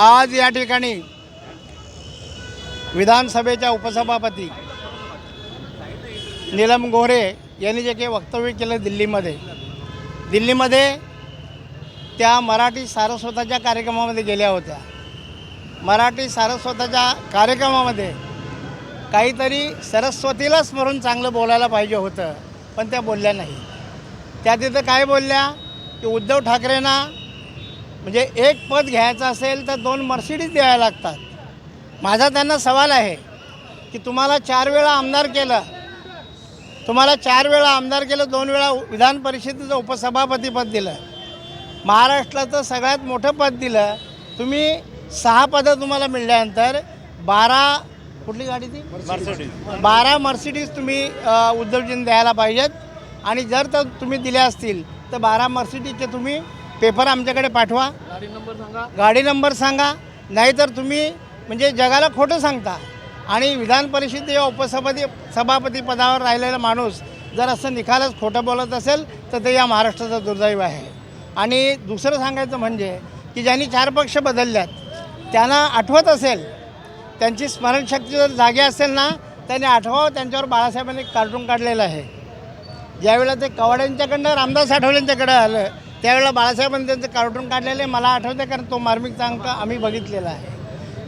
आज या ठिकाणी विधानसभेच्या उपसभापती नीलम गोऱ्हे यांनी जे काही वक्तव्य केलं दिल्लीमध्ये त्या मराठी सारस्वताच्या कार्यक्रमामध्ये गेल्या होत्या. मराठी सारस्वताच्या कार्यक्रमामध्ये काहीतरी सरस्वतीला स्मरून चांगलं बोलायला पाहिजे होतं, पण त्या बोलल्या नाही. त्या तिथं काय बोलल्या की उद्धव ठाकरेंना म्हणजे एक पद घ्यायचं असेल तर 2 मर्सिडीज द्यायला लागतात. माझा त्यांना सवाल आहे की तुम्हाला 4 वेळा आमदार केलं, 2 वेळा विधान परिषदेचं उपसभापतीपद दिलं, महाराष्ट्राचं सगळ्यात मोठं पद दिलं. तुम्ही 6 पदं तुम्हाला मिळाल्यानंतर 12 कुठली गाडी ती 12 मर्सिडीज तुम्ही उद्धवजींना द्यायला पाहिजेत. आणि जर तर तुम्ही दिल्या असतील तर 12 मर्सिडीजचे तुम्ही पेपर आमच्याकडे पाठवा, गाडी नंबर सांगा, नाहीतर तुम्ही म्हणजे जगाला खोटं सांगता. आणि विधान परिषदेच्या सभापती पदावर राहिलेला माणूस जर असं निखालच खोटं बोलत असेल तर ते या महाराष्ट्राचं दुर्दैव आहे. आणि दुसरं सांगायचं म्हणजे की ज्यांनी 4 पक्ष बदलल्यात त्यांना आठवत असेल, त्यांची स्मरणशक्ती जर जागी असेल ना, त्यांनी आठवावं त्यांच्यावर बाळासाहेबांनी कार्टून काढलेलं आहे. ज्यावेळेला ते कवाड्यांच्याकडनं रामदास आठवलेंच्याकडं आलं त्यावेळेला बाळासाहेबांनी त्यांचं कार्टून काढलेलं मला आठवतं, कारण तो मार्मिकचा अंक आम्ही बघितलेला आहे.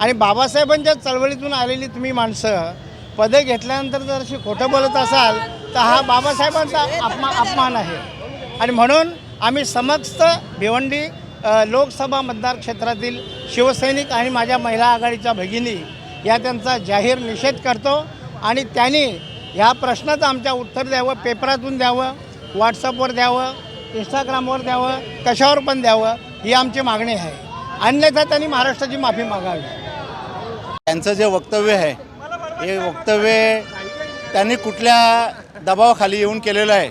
आणि बाबासाहेबांच्या चळवळीतून आलेली तुम्ही माणसं पदं घेतल्यानंतर जर अशी खोटं बोलत असाल तर हा बाबासाहेबांचा अपमान आहे. आणि म्हणून आम्ही समस्त भिवंडी लोकसभा मतदार क्षेत्रातील शिवसैनिक आणि माझ्या महिला आघाडीच्या भगिनी या त्यांचा जाहीर निषेध करतो. आणि त्यांनी ह्या प्रश्नाचं आमच्या उत्तर द्यावं, पेपरातून द्यावं, व्हॉट्सअपवर द्यावं, इंस्टाग्रामवर द्यावं, कशावर पण द्यावं, ही आमची मागणी आहे. अन्यथा त्यांनी महाराष्ट्राची माफी मागावी. त्यांचं जे वक्तव्य आहे हे वक्तव्य त्यांनी कुठल्या दबावाखाली येऊन केलेलं आहे.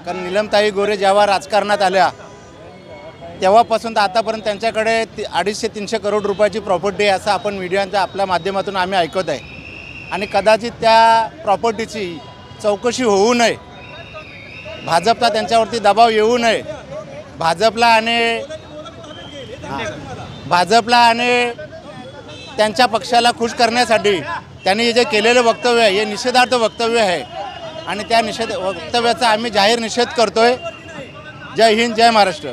कारण नीलमताई गोरे जेव्हा राजकारणात आल्या तेव्हापासून तर आतापर्यंत त्यांच्याकडे 250-300 करोड रुपयाची प्रॉपर्टी आहे असं आपण मीडियाच्या आपल्या माध्यमातून आम्ही ऐकत आहे. आणि कदाचित त्या प्रॉपर्टीची चौकशी होऊ नये, भाजपचा त्यांच्यावरती दबाव येऊ नये, भाजपला आणि त्यांच्या पक्षाला खुश करण्यासाठी त्यांनी जे केलेलं वक्तव्य आहे हे निषेधार्थ वक्तव्य आहे. आणि त्या वक्तव्याचा आम्ही जाहीर निषेध करतोय. जय हिंद, जय महाराष्ट्र.